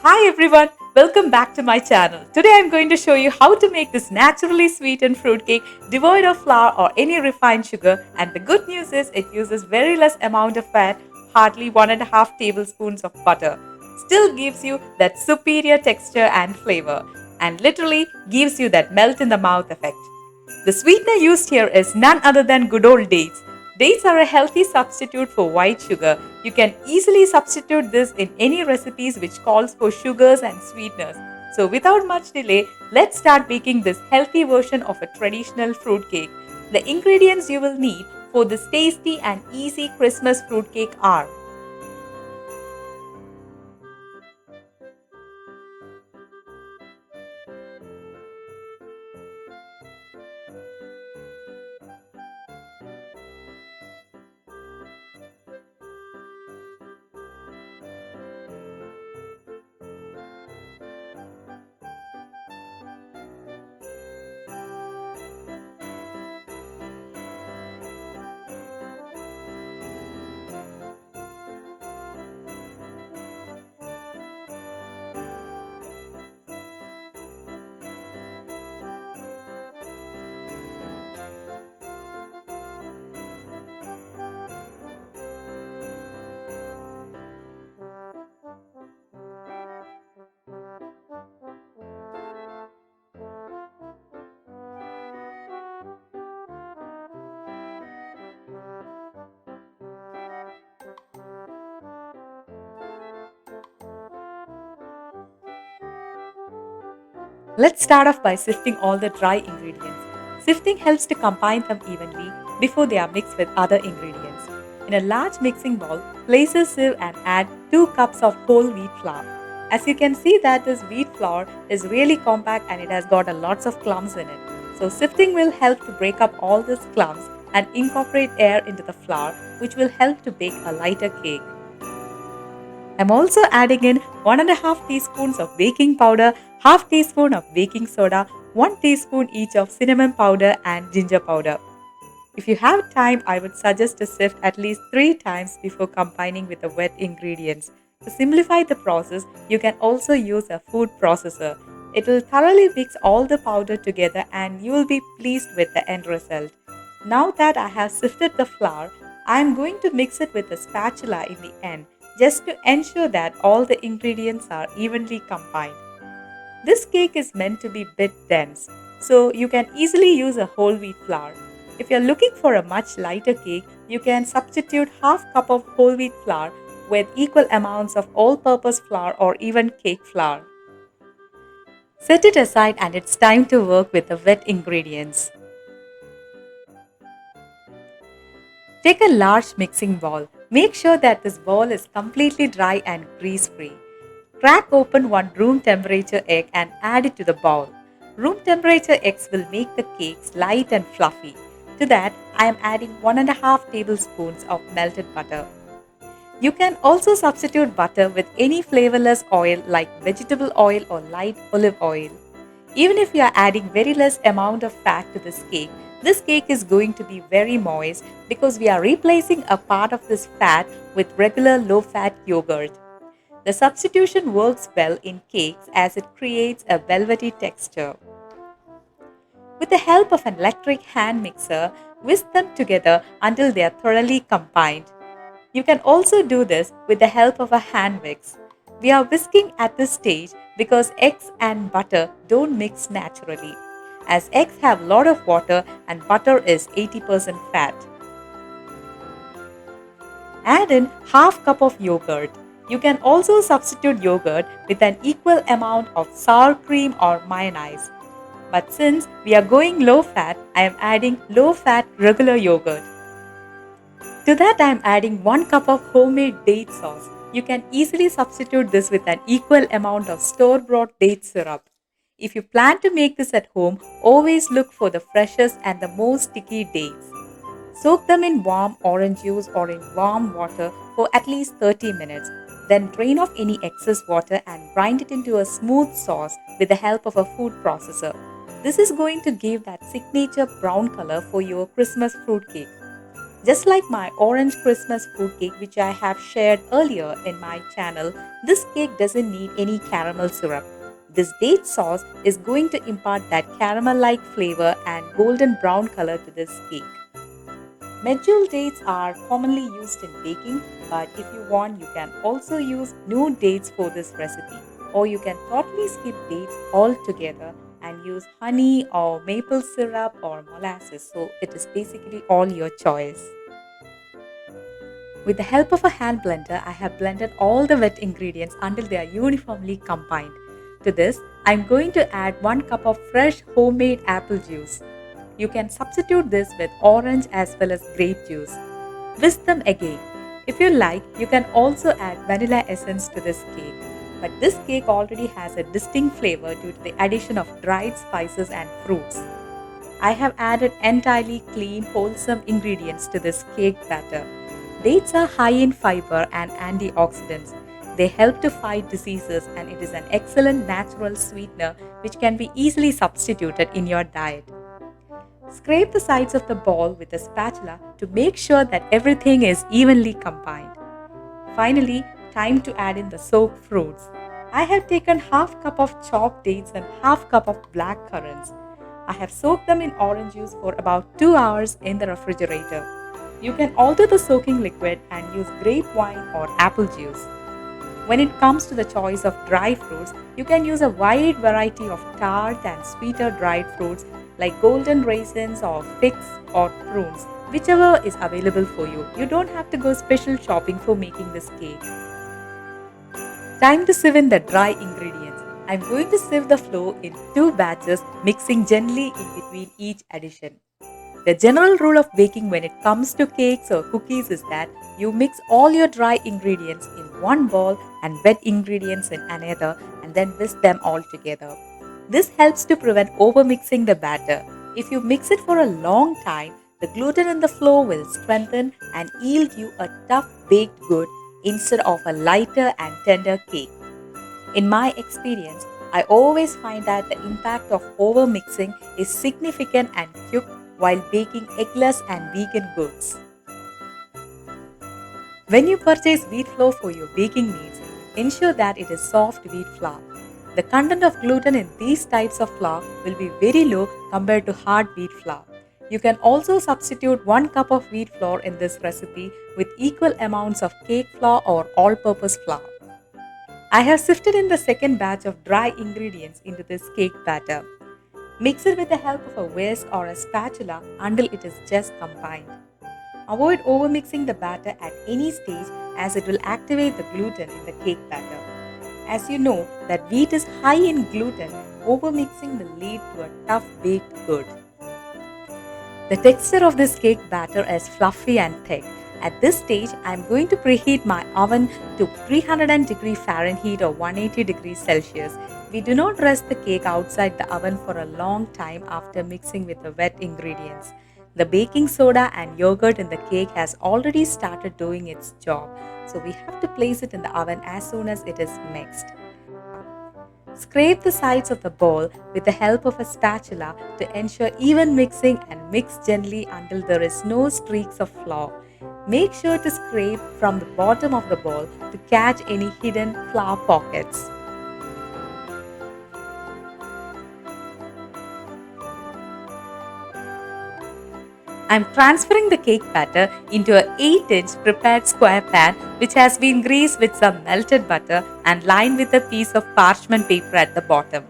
Hi everyone, welcome back to my channel. Today I'm going to show you how to make this naturally sweetened fruitcake devoid of flour or any refined sugar, and the good news is it uses very less amount of fat, hardly 1.5 tablespoons of butter. Still gives you that superior texture and flavor, and literally gives you that melt in the mouth effect. The sweetener used here is none other than good old dates. Dates are a healthy substitute for white sugar. You can easily substitute this in any recipes which calls for sugars and sweeteners. So without much delay, let's start making this healthy version of a traditional fruitcake. The ingredients you will need for this tasty and easy Christmas fruitcake are: Let's start off by sifting all the dry ingredients. Sifting helps to combine them evenly before they are mixed with other ingredients. In a large mixing bowl, place a sieve and add 2 cups of whole wheat flour. As you can see that this wheat flour is really compact and it has got a lots of clumps in it. So sifting will help to break up all these clumps and incorporate air into the flour, which will help to bake a lighter cake. I'm also adding in 1.5 teaspoons of baking powder, half teaspoon of baking soda, 1 teaspoon each of cinnamon powder and ginger powder. If you have time, I would suggest to sift at least 3 times before combining with the wet ingredients. To simplify the process, you can also use a food processor. It will thoroughly mix all the powder together and you will be pleased with the end result. Now that I have sifted the flour, I am going to mix it with a spatula in the end just to ensure that all the ingredients are evenly combined. This cake is meant to be a bit dense, so you can easily use a whole wheat flour. If you're looking for a much lighter cake, you can substitute half cup of whole wheat flour with equal amounts of all-purpose flour or even cake flour. Set it aside and it's time to work with the wet ingredients. Take a large mixing bowl. Make sure that this bowl is completely dry and grease-free. Crack open one room temperature egg and add it to the bowl. Room temperature eggs will make the cakes light and fluffy. To that, I am adding 1.5 tablespoons of melted butter. You can also substitute butter with any flavorless oil like vegetable oil or light olive oil. Even if you are adding very less amount of fat to this cake is going to be very moist because we are replacing a part of this fat with regular low-fat yogurt. The substitution works well in cakes as it creates a velvety texture. With the help of an electric hand mixer, whisk them together until they are thoroughly combined. You can also do this with the help of a hand mix. We are whisking at this stage because eggs and butter don't mix naturally, as eggs have a lot of water and butter is 80% fat. Add in half cup of yogurt. You can also substitute yogurt with an equal amount of sour cream or mayonnaise. But since we are going low fat, I am adding low fat regular yogurt. To that I am adding 1 cup of homemade date sauce. You can easily substitute this with an equal amount of store-bought date syrup. If you plan to make this at home, always look for the freshest and the most sticky dates. Soak them in warm orange juice or in warm water for at least 30 minutes. Then drain off any excess water and grind it into a smooth sauce with the help of a food processor. This is going to give that signature brown color for your Christmas fruitcake. Just like my orange Christmas fruit cake, which I have shared earlier in my channel, this cake doesn't need any caramel syrup. This date sauce is going to impart that caramel like flavor and golden brown color to this cake. Medjool dates are commonly used in baking, but if you want, you can also use new dates for this recipe. Or you can totally skip dates altogether and use honey or maple syrup or molasses. So it is basically all your choice. With the help of a hand blender, I have blended all the wet ingredients until they are uniformly combined. To this, I am going to add 1 cup of fresh homemade apple juice. You can substitute this with orange as well as grape juice. Whisk them again. If you like, you can also add vanilla essence to this cake. But this cake already has a distinct flavor due to the addition of dried spices and fruits. I have added entirely clean, wholesome ingredients to this cake batter. Dates are high in fiber and antioxidants. They help to fight diseases and it is an excellent natural sweetener which can be easily substituted in your diet. Scrape the sides of the ball with a spatula to make sure that everything is evenly combined. Finally, time to add in the soaked fruits. I have taken half cup of chopped dates and half cup of black currants. I have soaked them in orange juice for about 2 hours in the refrigerator. You can alter the soaking liquid and use grape wine or apple juice. When it comes to the choice of dry fruits, you can use a wide variety of tart and sweeter dried fruits like golden raisins or figs or prunes, whichever is available for you. You don't have to go special shopping for making this cake. Time to sieve in the dry ingredients. I'm going to sieve the flour in 2 batches, mixing gently in between each addition. The general rule of baking when it comes to cakes or cookies is that you mix all your dry ingredients in one bowl and wet ingredients in another and then whisk them all together. This helps to prevent overmixing the batter. If you mix it for a long time, the gluten in the flour will strengthen and yield you a tough baked good instead of a lighter and tender cake. In my experience, I always find that the impact of overmixing is significant and quick while baking eggless and vegan goods. When you purchase wheat flour for your baking needs, ensure that it is soft wheat flour. The content of gluten in these types of flour will be very low compared to hard wheat flour. You can also substitute 1 cup of wheat flour in this recipe with equal amounts of cake flour or all-purpose flour. I have sifted in the second batch of dry ingredients into this cake batter. Mix it with the help of a whisk or a spatula until it is just combined. Avoid overmixing the batter at any stage as it will activate the gluten in the cake batter. As you know that wheat is high in gluten, overmixing will lead to a tough baked good. The texture of this cake batter is fluffy and thick. At this stage, I am going to preheat my oven to 300 degrees Fahrenheit or 180 degrees Celsius. We do not rest the cake outside the oven for a long time after mixing with the wet ingredients. The baking soda and yogurt in the cake has already started doing its job, so we have to place it in the oven as soon as it is mixed. Scrape the sides of the bowl with the help of a spatula to ensure even mixing and mix gently until there is no streaks of flour. Make sure to scrape from the bottom of the bowl to catch any hidden flour pockets. I'm transferring the cake batter into an 8-inch prepared square pan which has been greased with some melted butter and lined with a piece of parchment paper at the bottom.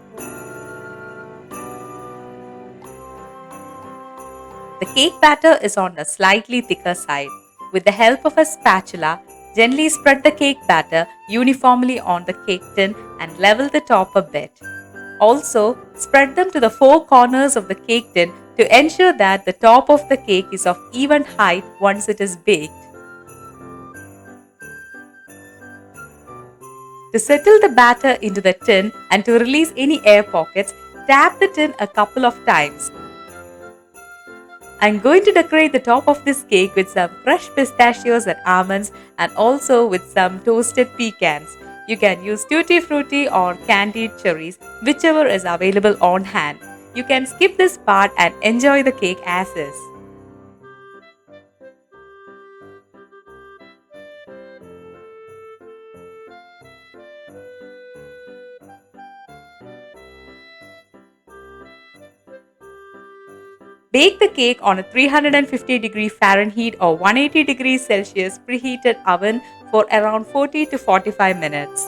The cake batter is on the slightly thicker side. With the help of a spatula, gently spread the cake batter uniformly on the cake tin and level the top a bit. Also, spread them to the 4 corners of the cake tin to ensure that the top of the cake is of even height once it is baked. To settle the batter into the tin and to release any air pockets, tap the tin a couple of times. I'm going to decorate the top of this cake with some fresh pistachios and almonds and also with some toasted pecans. You can use tutti frutti or candied cherries, whichever is available on hand. You can skip this part and enjoy the cake as is. Bake the cake on a 350 degree Fahrenheit or 180 degrees Celsius preheated oven for around 40 to 45 minutes.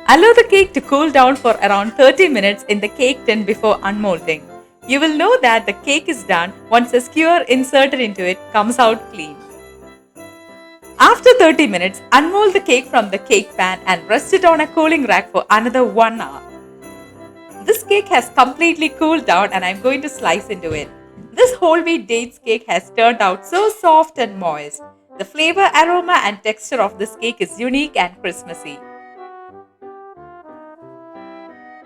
Allow the cake to cool down for around 30 minutes in the cake tin before unmolding. You will know that the cake is done once a skewer inserted into it comes out clean. After 30 minutes, unmold the cake from the cake pan and rest it on a cooling rack for another 1 hour. This cake has completely cooled down and I'm going to slice into it. This whole wheat dates cake has turned out so soft and moist. The flavor, aroma and texture of this cake is unique and Christmassy.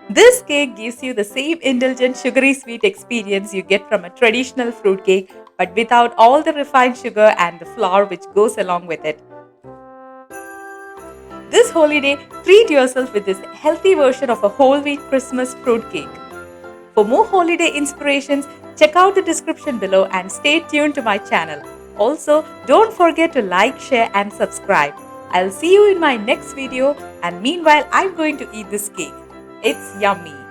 This cake gives you the same indulgent sugary sweet experience you get from a traditional fruit cake, but without all the refined sugar and the flour which goes along with it. This holiday, treat yourself with this healthy version of a whole wheat Christmas fruit cake. For more holiday inspirations, check out the description below and stay tuned to my channel. Also, don't forget to like, share and subscribe. I'll see you in my next video, and meanwhile I'm going to eat this cake. It's yummy.